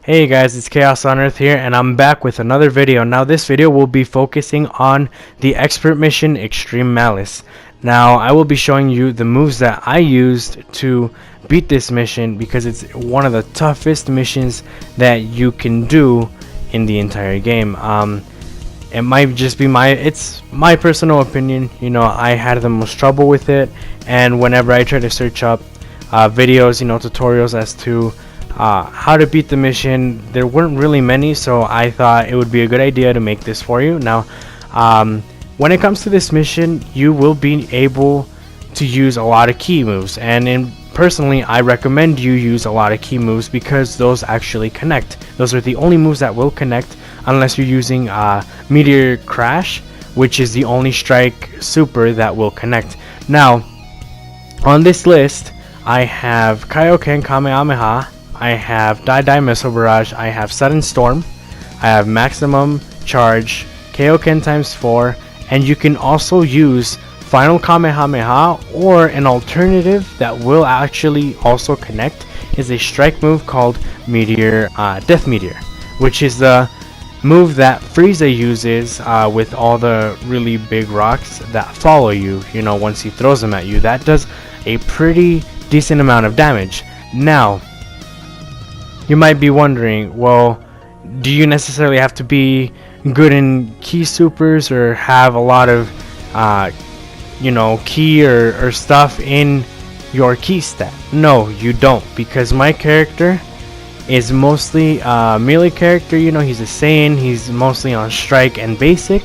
Hey guys, it's Chaos on Earth here, and I'm back with another video. Now this video will be focusing on the expert mission Extreme Malice. Now I will be showing you the moves that I used to beat this mission because it's one of the toughest missions that you can do in the entire game. It might just be it's my personal opinion. You know, I had the most trouble with it, and whenever I try to search up videos, tutorials as to how to beat the mission, there weren't really many, so I thought it would be a good idea to make this for you. Now when it comes to this mission, you will be able to use a lot of key moves, and personally I recommend you use a lot of key moves because those actually connect. Those are the only moves that will connect unless you're using Meteor Crash, which is the only strike super that will connect. Now on this list I have Kaioken Kamehameha, I have Die Missile Barrage, I have Sudden Storm, I have Maximum Charge, Kaioken ×4, and you can also use Final Kamehameha, or an alternative that will actually also connect is a strike move called Death Meteor, which is the move that Frieza uses with all the really big rocks that follow you, once he throws them at you. That does a pretty decent amount of damage. Now you might be wondering, well, do you necessarily have to be good in key supers or have a lot of key or stuff in your key stat? No, you don't, because my character is mostly a melee character. He's a Saiyan, he's mostly on strike and basic,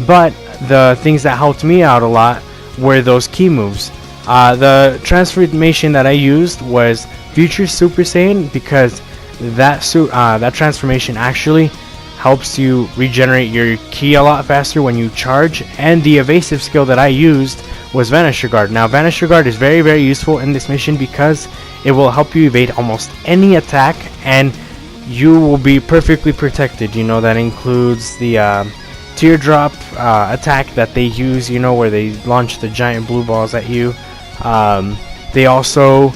but the things that helped me out a lot were those key moves. The transformation that I used was Future Super Saiyan, because that transformation actually helps you regenerate your ki a lot faster when you charge, and the evasive skill that I used was Vanisher Guard. Now Vanisher Guard is very, very useful in this mission because it will help you evade almost any attack and you will be perfectly protected. That includes the teardrop attack that they use, where they launch the giant blue balls at you. They also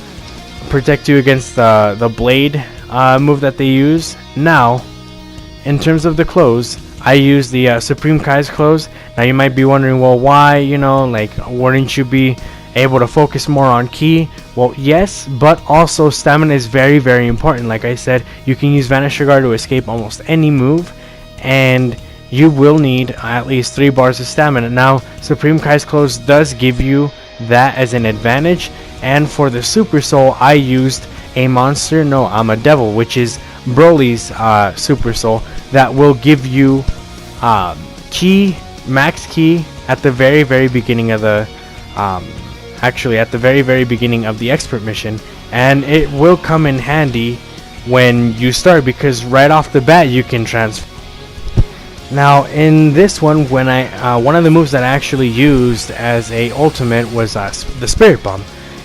protect you against the blade move that they use. Now in terms of the clothes, I use the Supreme Kai's clothes. Now you might be wondering, well, why, wouldn't you be able to focus more on ki? Well, yes, but also stamina is very, very important. Like I said, you can use Vanisher Guard to escape almost any move, and you will need at least 3 bars of stamina. Now Supreme Kai's clothes does give you that as an advantage, and for the Super Soul I used a devil, which is Broly's Super Soul, that will give you max ki at the very, very beginning of the beginning of the expert mission, and it will come in handy when you start because right off the bat you can transfer. Now in this one, when one of the moves that I actually used as a ultimate was the Spirit Bomb.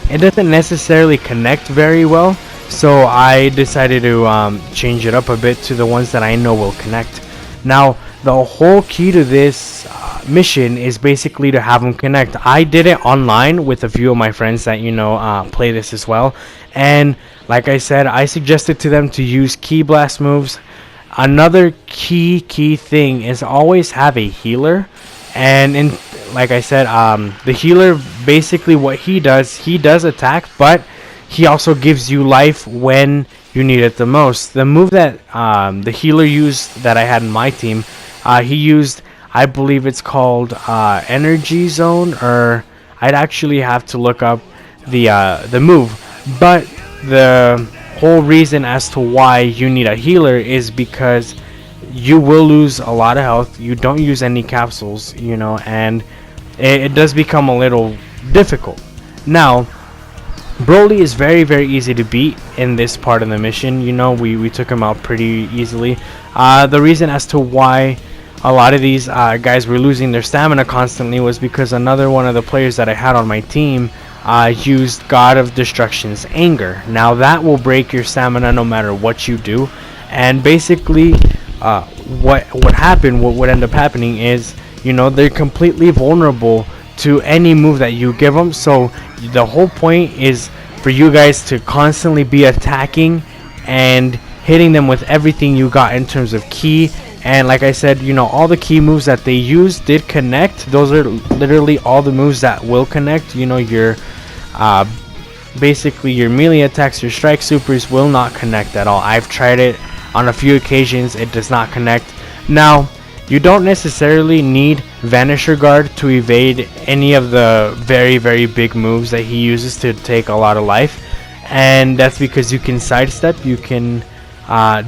It doesn't necessarily connect very well, so I decided to change it up a bit to the ones that I know will connect. Now the whole key to this mission is basically to have them connect. I did it online with a few of my friends that play this as well, and like I said, I suggested to them to use Ki Blast moves. Another key thing is always have a healer, and like I said, the healer, basically what he does attack, but he also gives you life when you need it the most. The move that the healer used that I had in my team, he used, I believe it's called Energy Zone, or I'd actually have to look up the move, but the whole reason as to why you need a healer is because you will lose a lot of health. You don't use any capsules, and it does become a little difficult. Now Broly is very, very easy to beat in this part of the mission. We took him out pretty easily. The reason as to why a lot of these guys were losing their stamina constantly was because another one of the players that I had on my team used God of Destruction's Anger. Now that will break your stamina no matter what you do, and basically what would end up happening is they're completely vulnerable to any move that you give them. So the whole point is for you guys to constantly be attacking and hitting them with everything you got in terms of ki. And like I said, you know, all the key moves that they use did connect. Those are literally all the moves that will connect. You know, your basically your melee attacks, your strike supers will not connect at all. I've tried it on a few occasions, it does not connect. Now, you don't necessarily need Vanisher Guard to evade any of the very, very big moves that he uses to take a lot of life. And that's because you can sidestep, you can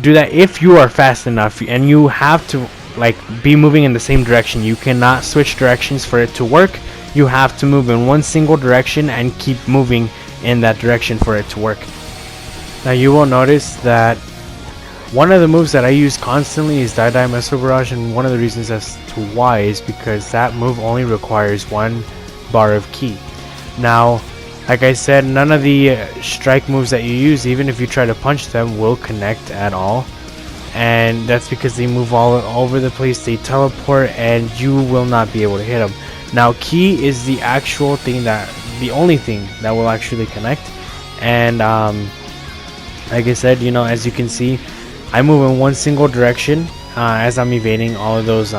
do that if you are fast enough, and you have to like be moving in the same direction. You cannot switch directions for it to work. You have to move in one single direction and keep moving in that direction for it to work. Now you will notice that one of the moves that I use constantly is Die Missile Barrage, and one of the reasons as to why is because that move only requires 1 bar of ki. Now, like I said, none of the strike moves that you use, even if you try to punch them, will connect at all. And that's because they move all over the place, they teleport, and you will not be able to hit them. Now, ki is the actual thing the only thing that will actually connect. And like I said, you know, as you can see, I move in one single direction as I'm evading all of those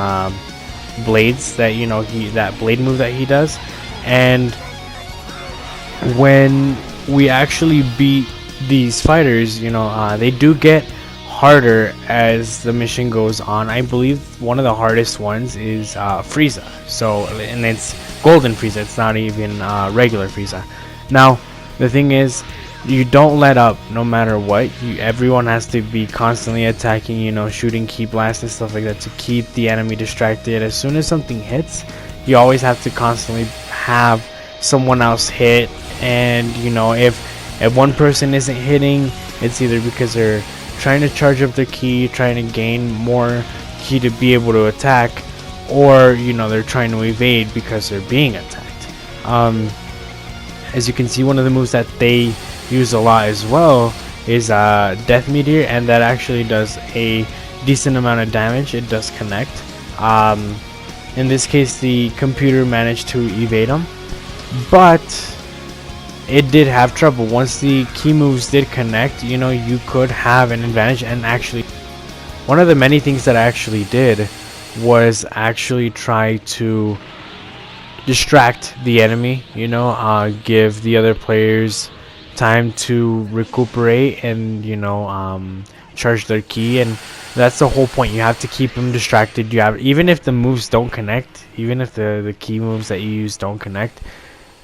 blades that, you know, that blade move that he does. And when we actually beat these fighters, you know, they do get harder as the mission goes on. I believe one of the hardest ones is Frieza. So, and it's Golden Frieza, it's not even regular Frieza. Now, the thing is, you don't let up no matter what. Everyone has to be constantly attacking, you know, shooting ki blasts and stuff like that to keep the enemy distracted. As soon as something hits, you always have to constantly have someone else hit. And you know, if one person isn't hitting, it's either because they're trying to charge up their ki, trying to gain more ki to be able to attack, or you know, they're trying to evade because they're being attacked. As you can see, one of the moves that they use a lot as well is Death Meteor, and that actually does a decent amount of damage. It does connect. In this case, the computer managed to evade them, but it did have trouble. Once the key moves did connect, you know, you could have an advantage. And actually, one of the many things that I actually did was actually try to distract the enemy, you know, give the other players time to recuperate and, you know, charge their ki. And that's the whole point. You have to keep them distracted. You have, even if the moves don't connect, even if the key moves that you use don't connect,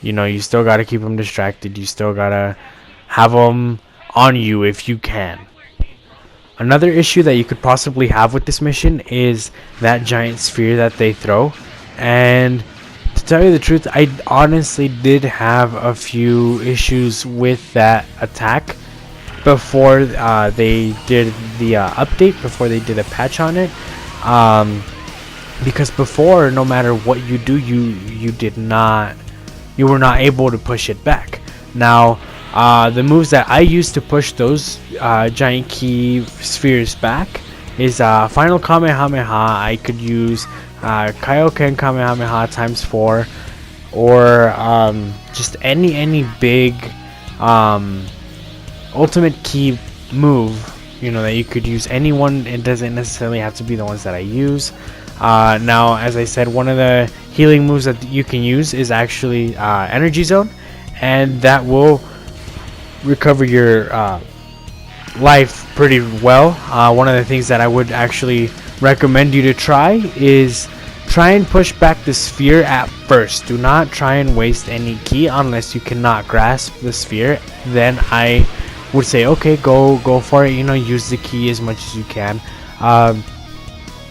you know, you still got to keep them distracted. You still got to have them on you if you can. Another issue that you could possibly have with this mission is that giant sphere that they throw. And to tell you the truth, I honestly did have a few issues with that attack before they did the update, before they did a patch on it. Because before, no matter what you do, you were not able to push it back. Now, the moves that I used to push those giant key spheres back is Final Kamehameha. I could use Kaioken Kamehameha ×4, or just any big ultimate key move, you know, that you could use. Anyone, it doesn't necessarily have to be the ones that I use. Now, as I said, one of the healing moves that you can use is actually Energy Zone, and that will recover your life pretty well. One of the things that I would actually recommend you to try is try and push back the sphere at first. Do not try and waste any ki unless you cannot grasp the sphere. Then I would say, okay, go for it, you know, use the ki as much as you can.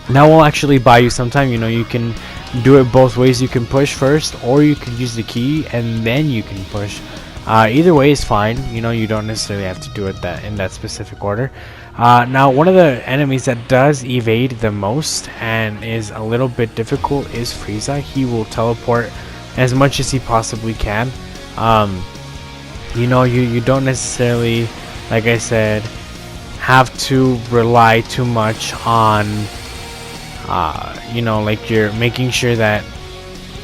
That will actually buy you some time. You know, you can do it both ways. You can push first, or you can use the ki and then you can push. Either way is fine. You know, you don't necessarily have to do it in that specific order. Now, one of the enemies that does evade the most and is a little bit difficult is Frieza. He will teleport as much as he possibly can. You know, you don't necessarily, like I said, have to rely too much on you know, like you're making sure that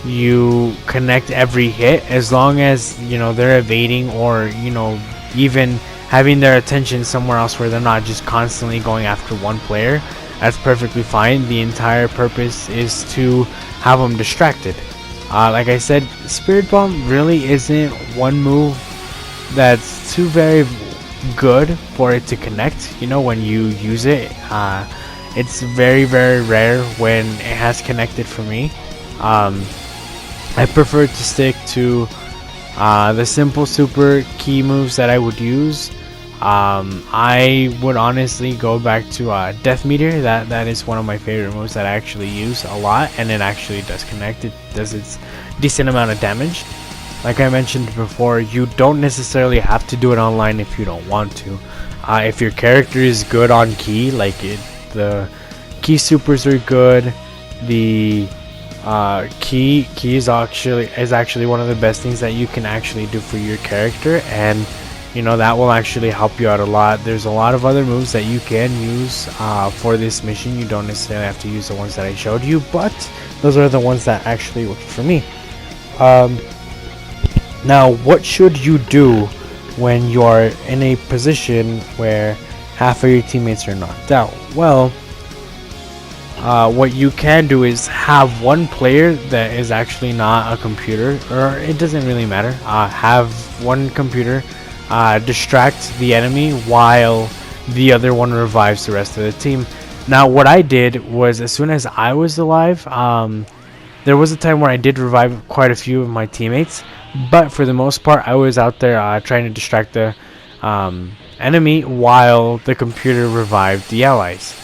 you connect every hit. As long as, you know, they're evading, or, you know, even having their attention somewhere else where they're not just constantly going after one player. That's perfectly fine. The entire purpose is to have them distracted. Like I said, Spirit Bomb really isn't one move that's too very good for it to connect. You know, when you use it, it's very rare when it has connected for me. I prefer to stick to the simple super key moves that I would use. I would honestly go back to Death Meteor. That is one of my favorite moves that I actually use a lot, and it actually does connect. It does its decent amount of damage. Like I mentioned before, you don't necessarily have to do it online if you don't want to. If your character is good on key, like the key supers are good, the key is actually one of the best things that you can actually do for your character, and you know that will actually help you out a lot. There's a lot of other moves that you can use for this mission. You don't necessarily have to use the ones that I showed you, but those are the ones that actually worked for me. Now, what should you do when you are in a position where half of your teammates are knocked out? Well, what you can do is have one player that is actually not a computer, or it doesn't really matter. Have one computer distract the enemy while the other one revives the rest of the team. Now, what I did was, as soon as I was alive, there was a time where I did revive quite a few of my teammates, but for the most part I was out there trying to distract the enemy while the computer revived the allies.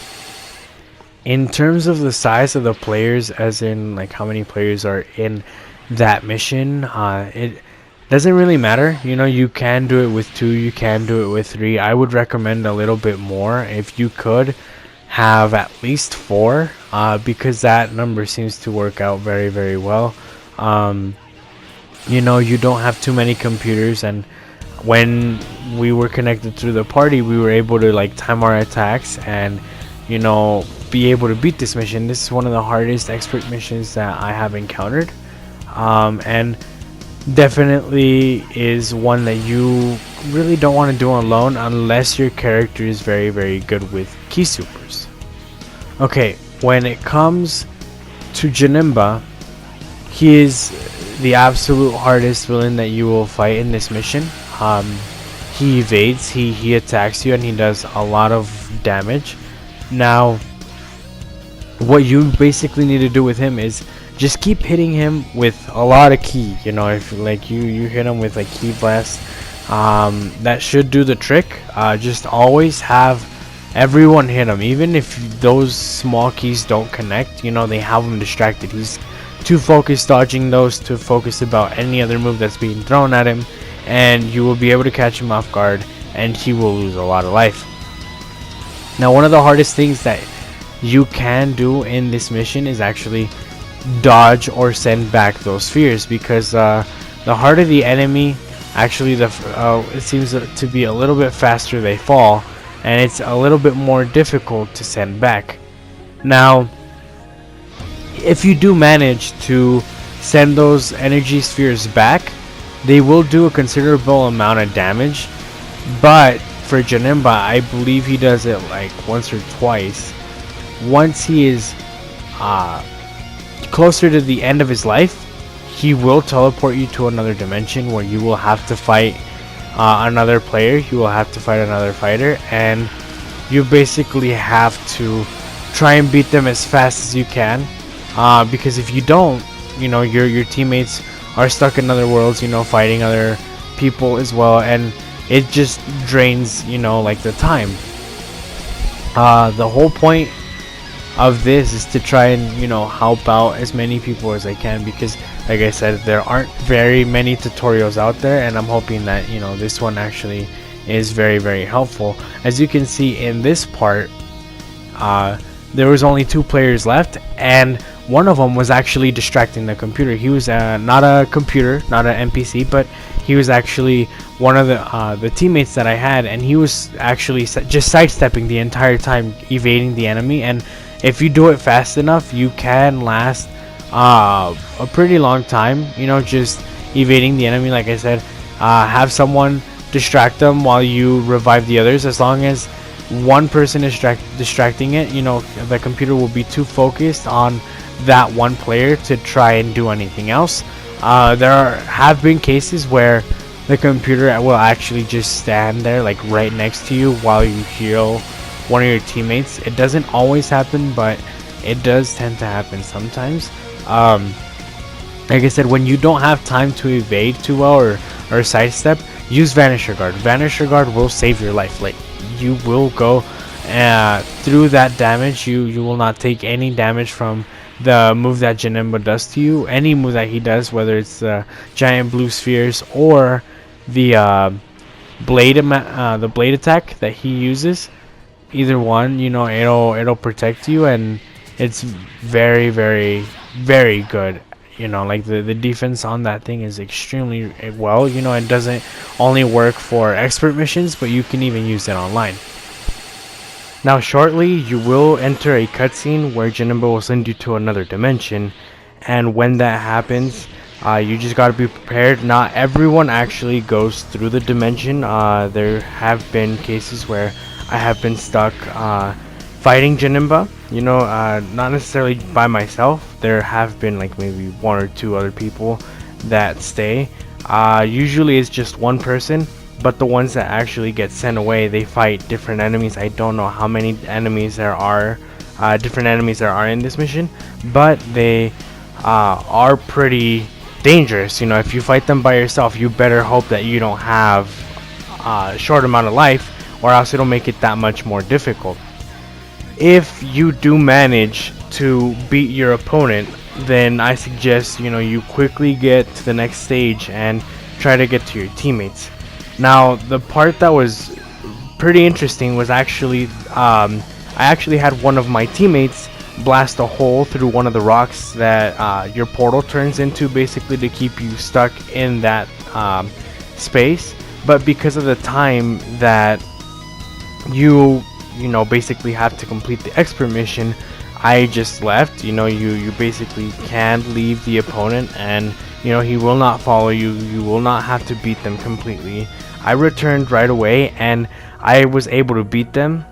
In terms of the size of the players, as in like how many players are in that mission, it doesn't really matter. You know, you can do it with 2, you can do it with 3. I would recommend a little bit more. If you could have at least 4, because that number seems to work out very well. You know, you don't have too many computers, and when we were connected through the party, we were able to like time our attacks and, you know, be able to beat this mission. This is one of the hardest expert missions that I have encountered, and definitely is one that you really don't want to do alone unless your character is very good with key supers. Okay, when it comes to Janemba, he is the absolute hardest villain that you will fight in this mission. He evades, he attacks you, and he does a lot of damage. Now, what you basically need to do with him is just keep hitting him with a lot of key. You know, if like you hit him with like key blast, that should do the trick. Just always have everyone hit him, even if those small keys don't connect. You know, they have him distracted. He's too focused dodging those to focus about any other move that's being thrown at him, and you will be able to catch him off guard, and he will lose a lot of life. Now, one of the hardest things that you can do in this mission is actually dodge or send back those spheres, because the harder the enemy, actually it seems to be a little bit faster they fall, and it's a little bit more difficult to send back. Now, if you do manage to send those energy spheres back, they will do a considerable amount of damage, but for Janemba, I believe he does it like once or twice. Once he is closer to the end of his life, he will teleport you to another dimension where you will have to fight another player. You will have to fight another fighter, and you basically have to try and beat them as fast as you can, because if you don't, you know, your teammates are stuck in other worlds, you know, fighting other people as well, and it just drains, you know, like the time. The whole point of this is to try and, you know, help out as many people as I can, because like I said, there aren't very many tutorials out there, and I'm hoping that, you know, this one actually is very helpful. As you can see in this part, there was only 2 players left, and one of them was actually distracting the computer. He was not a computer, not an NPC, but he was actually one of the teammates that I had, and he was actually just sidestepping the entire time, evading the enemy. And if you do it fast enough, you can last a pretty long time, you know, just evading the enemy. Like I said, have someone distract them while you revive the others. As long as one person is distracting it, you know, the computer will be too focused on that one player to try and do anything else. Have been cases where the computer will actually just stand there like right next to you while you heal one of your teammates. It doesn't always happen, but it does tend to happen sometimes. Like I said, when you don't have time to evade too well or sidestep, use Vanisher Guard. Vanisher Guard will save your life. Like, you will go through that damage. You will not take any damage from the move that Janemba does to you. Any move that he does, whether it's the giant blue spheres or the blade attack that he uses, either one, you know, it'll protect you, and it's very, very, very good. You know, like the defense on that thing is extremely well. You know, it doesn't only work for expert missions, but you can even use it online. Now shortly you will enter a cutscene where Janemba will send you to another dimension, and when that happens, you just gotta be prepared. Not everyone actually goes through the dimension. There have been cases where I have been stuck fighting Janemba, you know, not necessarily by myself. There have been like maybe 1 or 2 other people that stay. Usually it's just one person, but the ones that actually get sent away, they fight different enemies. I don't know how many enemies there are, different enemies there are in this mission, but they are pretty dangerous. You know, if you fight them by yourself, you better hope that you don't have a short amount of life, or else it'll make it that much more difficult. If you do manage to beat your opponent, then I suggest, you know, you quickly get to the next stage and try to get to your teammates. Now, the part that was pretty interesting was actually, I actually had one of my teammates blast a hole through one of the rocks that your portal turns into, basically to keep you stuck in that space. But because of the time that you know, basically have to complete the expert mission, I just left. You know, you basically can leave the opponent, and you know, he will not follow you. You will not have to beat them completely. I returned right away, and I was able to beat them.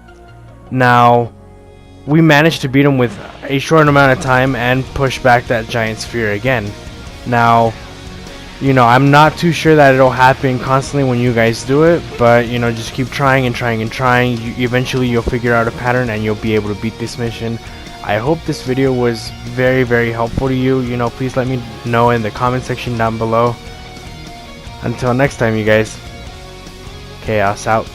Now, we managed to beat them with a short amount of time and push back that giant sphere again. Now, you know, I'm not too sure that it'll happen constantly when you guys do it, but you know, just keep trying and trying and trying. Eventually you'll figure out a pattern and you'll be able to beat this mission. I hope this video was very, very helpful to you. You know, please let me know in the comment section down below. Until next time, you guys, Chaos out.